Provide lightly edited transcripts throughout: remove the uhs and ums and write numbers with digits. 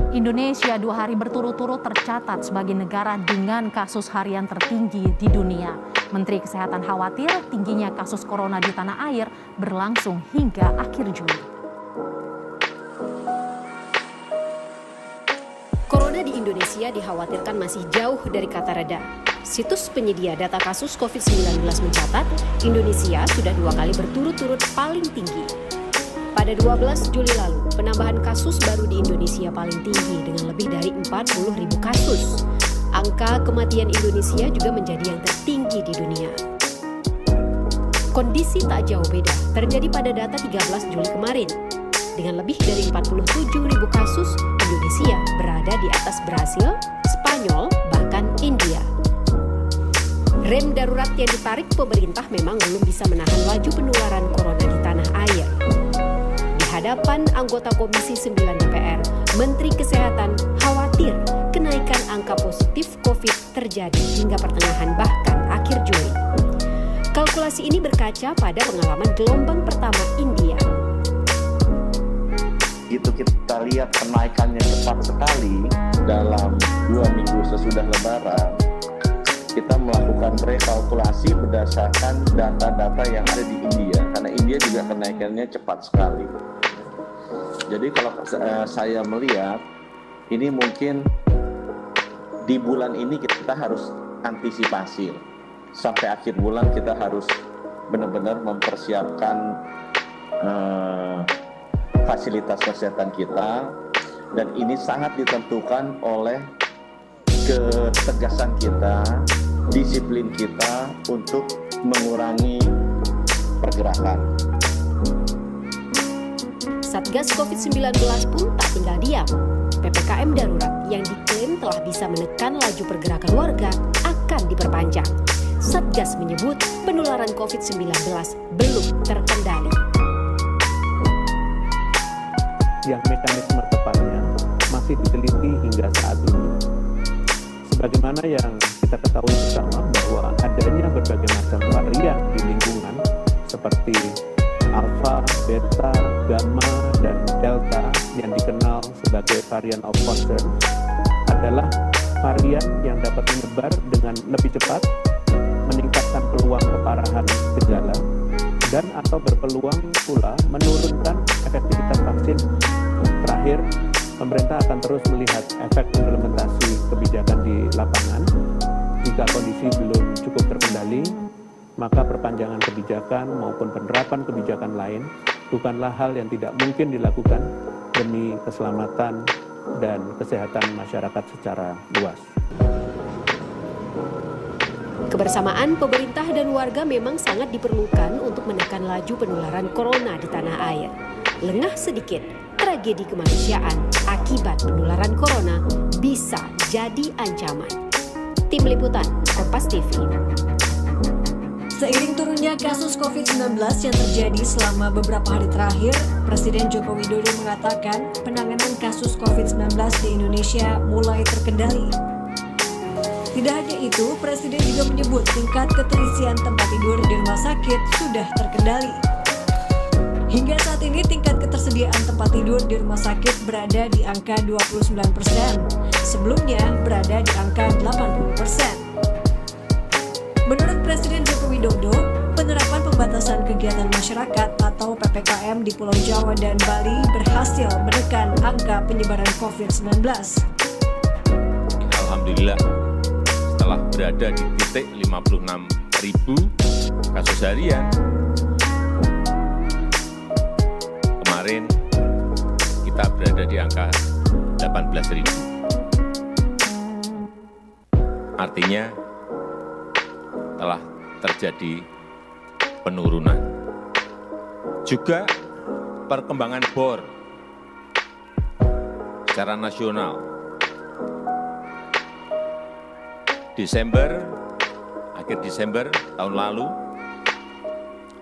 Indonesia 2 hari berturut-turut tercatat sebagai negara dengan kasus harian tertinggi di dunia. Menteri Kesehatan khawatir tingginya kasus corona di tanah air berlangsung hingga akhir Juli. Corona di Indonesia dikhawatirkan masih jauh dari kata reda. Situs penyedia data kasus COVID-19 mencatat Indonesia sudah 2 kali berturut-turut paling tinggi. Pada 12 Juli lalu, penambahan kasus baru di Indonesia paling tinggi dengan lebih dari 40.000 kasus. Angka kematian Indonesia juga menjadi yang tertinggi di dunia. Kondisi tak jauh beda terjadi pada data 13 Juli kemarin. Dengan lebih dari 47.000 kasus, Indonesia berada di atas Brasil, Spanyol, bahkan India. Rem darurat yang ditarik pemerintah memang belum bisa menahan laju penularan corona di tanah air. Di hadapan anggota Komisi 9 DPR, Menteri Kesehatan khawatir kenaikan angka positif COVID terjadi hingga pertengahan bahkan akhir Juli. Kalkulasi ini berkaca pada pengalaman gelombang pertama India. Itu kita lihat kenaikannya cepat sekali dalam 2 minggu sesudah Lebaran. Kita melakukan rekalkulasi berdasarkan data-data yang ada di India, karena India juga kenaikannya cepat sekali. Jadi kalau saya melihat, ini mungkin di bulan ini kita harus antisipasi. Sampai akhir bulan kita harus benar-benar mempersiapkan fasilitas kesehatan kita, dan ini sangat ditentukan oleh ketegasan kita, disiplin kita untuk mengurangi pergerakan. Satgas COVID-19 pun tak tinggal diam. PPKM darurat yang diklaim telah bisa menekan laju pergerakan warga akan diperpanjang. Satgas menyebut penularan COVID-19 belum terkendali. Yang mekanisme tepatnya masih diteliti hingga saat ini. Sebagaimana yang kita ketahui bersama bahwa adanya berbagai macam varian di lingkungan seperti Alpha, Beta, Gamma, dan Delta yang dikenal sebagai varian of concern adalah varian yang dapat menyebar dengan lebih cepat, meningkatkan peluang keparahan gejala, dan atau berpeluang pula menurunkan efektivitas vaksin. Terakhir, pemerintah akan terus melihat efek implementasi kebijakan di lapangan. Jika kondisi belum cukup terkendali, maka perpanjangan kebijakan maupun penerapan kebijakan lain bukanlah hal yang tidak mungkin dilakukan demi keselamatan dan kesehatan masyarakat secara luas. Kebersamaan pemerintah dan warga memang sangat diperlukan untuk menekan laju penularan corona di tanah air. Lengah sedikit, tragedi kemanusiaan akibat penularan corona bisa jadi ancaman. Tim Liputan, Kompas TV. Seiring turunnya kasus COVID-19 yang terjadi selama beberapa hari terakhir, Presiden Joko Widodo mengatakan penanganan kasus COVID-19 di Indonesia mulai terkendali. Tidak hanya itu, Presiden juga menyebut tingkat keterisian tempat tidur di rumah sakit sudah terkendali. Hingga saat ini tingkat ketersediaan tempat tidur di rumah sakit berada di angka 29%, sebelumnya berada di angka 80%. Menurut Presiden Joko Widodo, penerapan pembatasan kegiatan masyarakat atau PPKM di Pulau Jawa dan Bali berhasil menekan angka penyebaran COVID-19. Alhamdulillah, setelah berada di titik 56.000 kasus harian, kemarin kita berada di angka 18.000. Artinya telah terjadi penurunan. Juga perkembangan BOR secara nasional. Akhir Desember tahun lalu,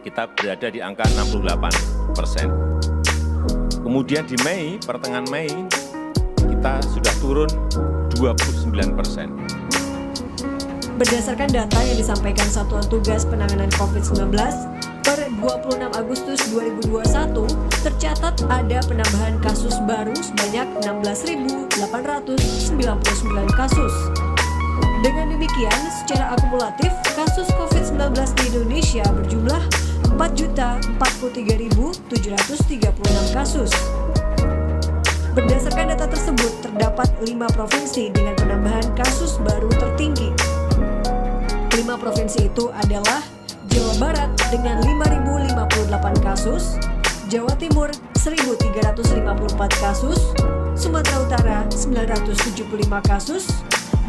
kita berada di angka 68%. Kemudian di Mei, pertengahan Mei, kita sudah turun 29%. Berdasarkan data yang disampaikan Satuan Tugas Penanganan COVID-19, per 26 Agustus 2021, tercatat tercatat ada penambahan kasus baru sebanyak 16.899 kasus. Dengan demikian, secara akumulatif, kasus COVID-19 di Indonesia berjumlah 4.043.736 kasus. Berdasarkan data tersebut, terdapat 5 provinsi dengan penambahan kasus baru tertinggi. 5 provinsi itu adalah Jawa Barat dengan 5.058 kasus, Jawa Timur 1.354 kasus, Sumatera Utara 975 kasus,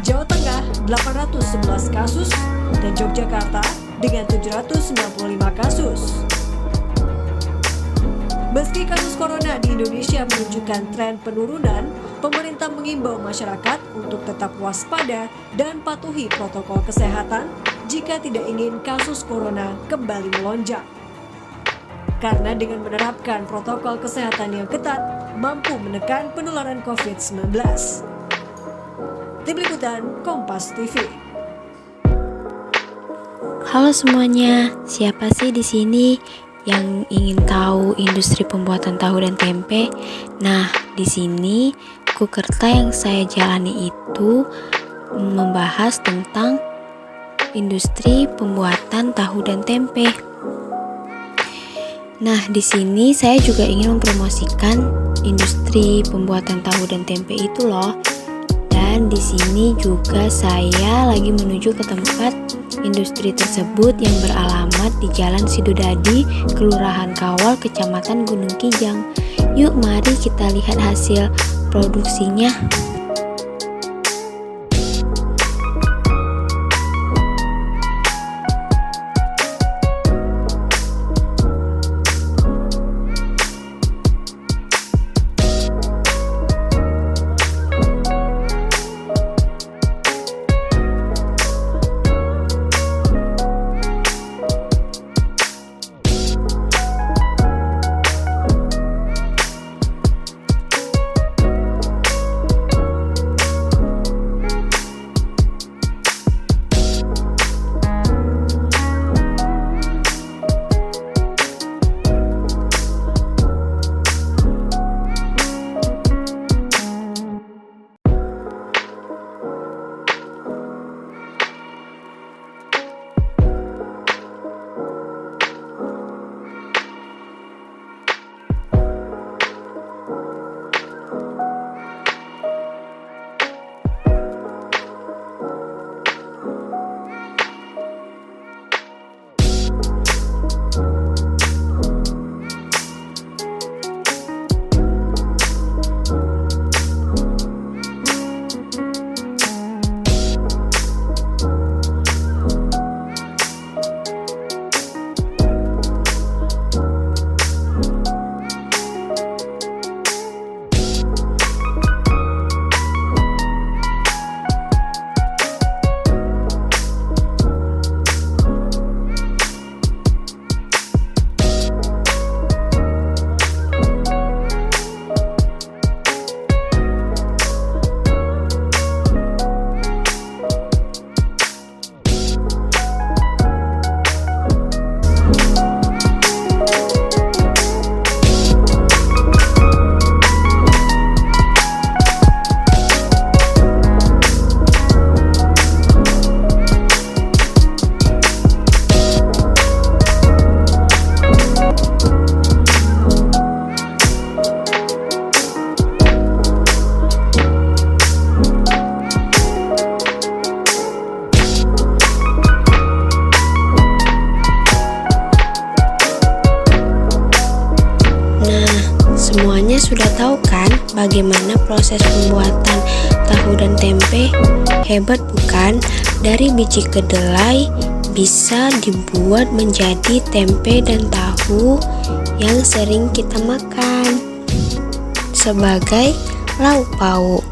Jawa Tengah 811 kasus, dan Yogyakarta dengan 795 kasus. Meski kasus corona di Indonesia menunjukkan tren penurunan, pemerintah mengimbau masyarakat untuk tetap waspada dan patuhi protokol kesehatan jika tidak ingin kasus corona kembali melonjak. Karena dengan menerapkan protokol kesehatan yang ketat, mampu menekan penularan COVID-19. Tim Liputan Kompas TV. Halo semuanya, siapa sih di sini yang ingin tahu industri pembuatan tahu dan tempe? Nah, di sini Kukerta yang saya jalani itu membahas tentang industri pembuatan tahu dan tempe. Nah, di sini saya juga ingin mempromosikan industri pembuatan tahu dan tempe itu loh. Dan di sini juga saya lagi menuju ke tempat industri tersebut yang beralamat di Jalan Sidodadi, Kelurahan Kawal, Kecamatan Gunung Kijang. Yuk mari kita lihat hasil produksinya. Semuanya sudah tahu kan bagaimana proses pembuatan tahu dan tempe? Hebat bukan? Dari biji kedelai bisa dibuat menjadi tempe dan tahu yang sering kita makan sebagai lauk pauk.